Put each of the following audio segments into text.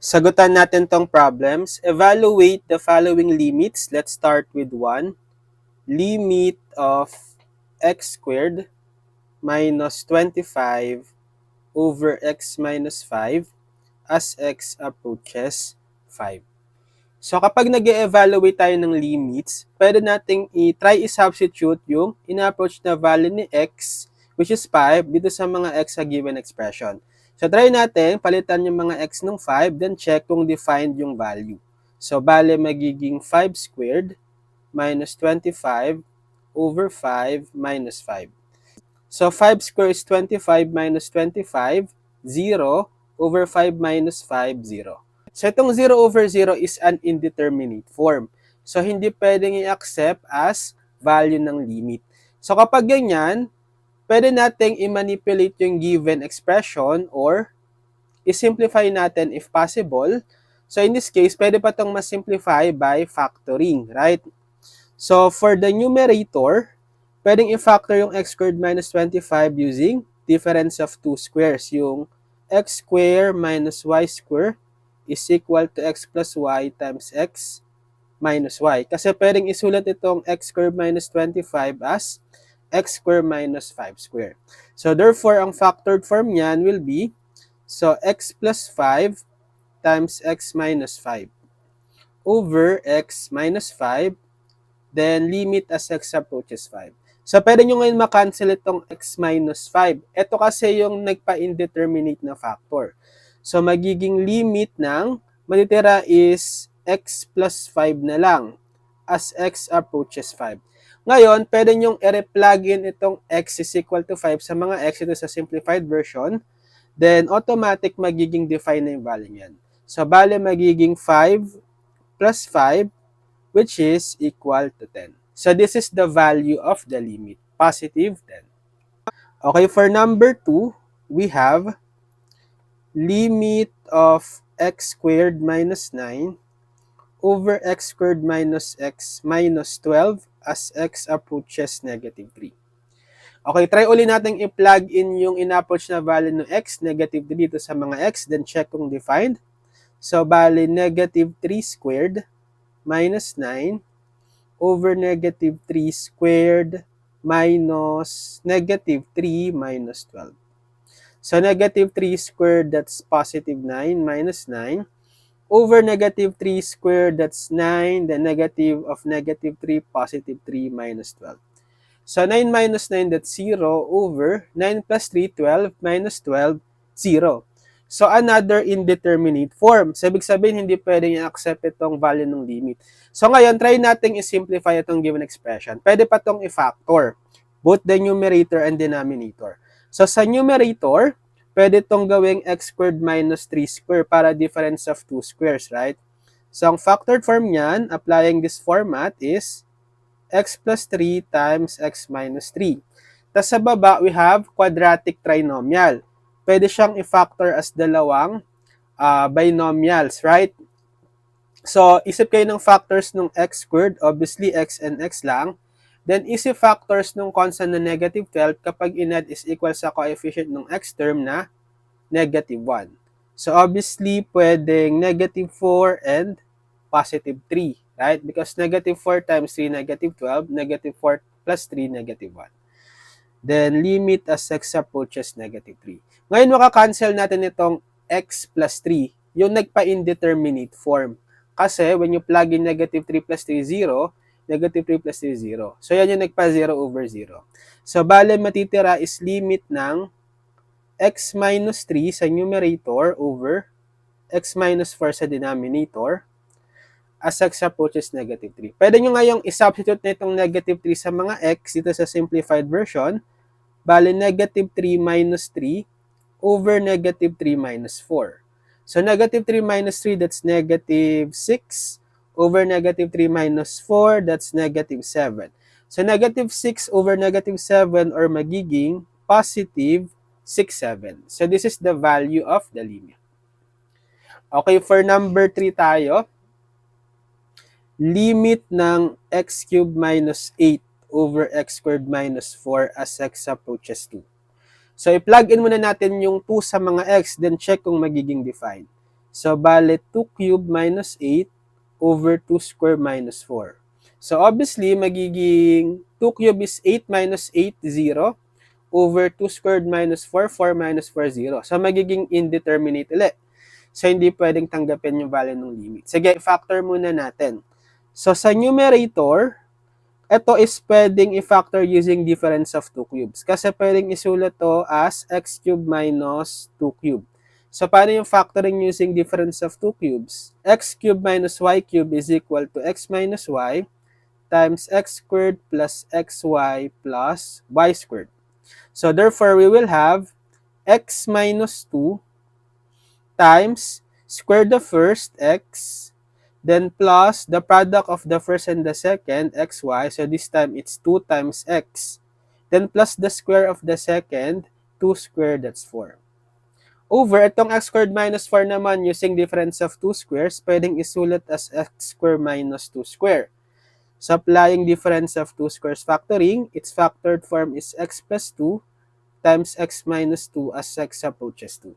Sagutan natin tong problems. Evaluate the following limits. Let's start with 1. Limit of x squared minus 25 over x minus 5 as x approaches 5. So kapag nag-evaluate tayo ng limits, pwede nating i-try i-substitute yung in-approach na value ni x, which is 5, dito sa mga x sa given expression. So try natin, palitan yung mga x ng 5, then check kung defined yung value. So bale magiging 5 squared minus 25 over 5 minus 5. So 5 squared is 25 minus 25, 0 over 5 minus 5, 0. So itong 0 over 0 is an indeterminate form. So hindi pwedeng i-accept as value ng limit. So kapag ganyan, pwede nating i-manipulate yung given expression or i-simplify natin if possible. So in this case, pwede pa itong mas-simplify by factoring, right? So for the numerator, pwedeng i-factor yung x squared minus 25 using difference of two squares. Yung x squared minus y squared is equal to x plus y times x minus y. Kasi pwedeng isulat itong x squared minus 25 as x squared minus 5 squared. So therefore, ang factored form niyan will be, so x plus 5 times x minus 5 over x minus 5, then limit as x approaches 5. So pwede nyo ngayon makancel itong x minus 5. Ito kasi yung nagpa-indeterminate na factor. So magiging limit ng matitira is x plus 5 na lang as x approaches 5. Ngayon, pwede nyong i-replug in itong x is equal to 5 sa mga x ito sa simplified version. Then, automatic magiging define na yung value niyan. So, bale magiging 5 plus 5, which is equal to 10. So, this is the value of the limit, positive 10. Okay, for number 2, we have limit of x squared minus 9 over x squared minus x minus 12 as x approaches negative 3. Okay, try ulit natin i-plug in yung in-approach na value ng x, negative 3 dito sa mga x, then check kung defined. So, bali, negative 3 squared minus 9 over negative 3 squared minus negative 3 minus 12. So, negative 3 squared, that's positive 9 minus 9 over negative 3 squared, that's 9, then negative of negative 3, positive 3 minus 12. So, 9 minus 9, that's 0 over 9 plus 3, 12 minus 12, 0. So, another indeterminate form. So, ibig sabihin, hindi pwedeng i-accept itong value ng limit. So, ngayon, try nating i-simplify itong given expression. Pwede pa itong i-factor, both the numerator and denominator. So, sa numerator, pwede itong gawing x squared minus 3 squared para difference of two squares, right? So, ang factored form niyan, applying this format is x plus 3 times x minus 3. Tapos sa baba, we have quadratic trinomial. Pwede siyang i-factor as dalawang binomials, right? So, isip kayo ng factors ng x squared, obviously x and x lang. Then, isip factors ng constant na negative 12 kapag in-add is equal sa coefficient ng x term na negative 1. So, obviously, pwedeng negative 4 and positive 3, right? Because negative 4 times 3, negative 12, negative 4 plus 3, negative 1. Then, limit as x approaches negative 3. Ngayon, makakancel natin itong x plus 3, yung nagpa-indeterminate form. Kasi, when you plug in negative 3 plus 3, 0, negative 3 plus 3, 0. So, yan yung nagpa-0 over 0. So, bale, matitira is limit ng x minus 3 sa numerator over x minus 4 sa denominator as x approaches negative 3. Pwede nyo ngayong i-substitute na itong negative 3 sa mga x dito sa simplified version. Bale, negative 3 minus 3 over negative 3 minus 4. So, negative 3 minus 3, that's negative 6 over negative 3 minus 4, that's negative 7. So, negative 6 over negative 7 or magiging positive 6, 7. So, this is the value of the limit. Okay, for number 3 tayo. Limit ng x cubed minus 8 over x squared minus 4 as x approaches 2. So, i-plug in muna natin yung 2 sa mga x, then check kung magiging defined. So, bale 2 cube minus 8 over 2 square minus 4. So, obviously, magiging 2 cube is 8 minus 8, 0, over 2 squared minus 4, 4 minus 4, 0. So, magiging indeterminate ulit. So, hindi pwedeng tanggapin yung value ng limit. Sige, factor muna natin. So, sa numerator, ito is pwedeng i-factor using difference of 2 cubes. Kasi pwedeng isulat to as x cube minus 2 cube. So, paano yung factoring using difference of 2 cubes? X cube minus y cube is equal to x minus y times x squared plus xy plus y squared. So, therefore, we will have x minus 2 times square the first x, then plus the product of the first and the second, xy. So, this time, it's 2 times x. Then, plus the square of the second, 2 squared, that's 4. Over, itong x squared minus 4 naman, using difference of 2 squares, pwedeng isulat as x squared minus 2 square. So, applying difference of 2 squares factoring, its factored form is x plus 2 times x minus 2 as x approaches 2.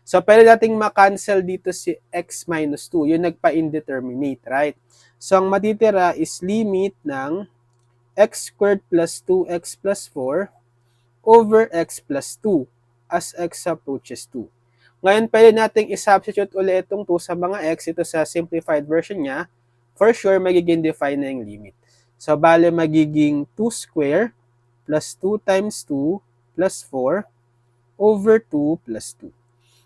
So, pwede nating ma-cancel dito si x minus 2. Yung nagpa-indeterminate, right? So, ang matitira is limit ng x squared plus 2x plus 4 over x plus 2 as x approaches 2. Ngayon, pwede nating i-substitute ulit itong 2 sa mga x. Ito sa simplified version niya. For sure, magiging define na yung limit. So, bale magiging 2 square plus 2 times 2 plus 4 over 2 plus 2.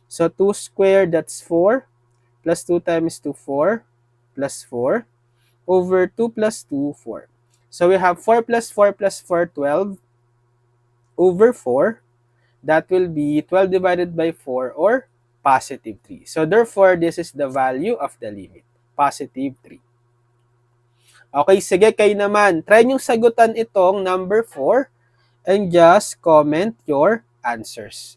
So, 2 squared, that's 4, plus 2 times 2, 4, plus 4, over 2 plus 2, 4. So, we have 4 plus 4 plus 4, 12, over 4. That will be 12 divided by 4, or positive 3. So, therefore, this is the value of the limit, positive 3. Okay, sige, kayo naman. Try nyo sagutan itong number 4 and just comment your answers.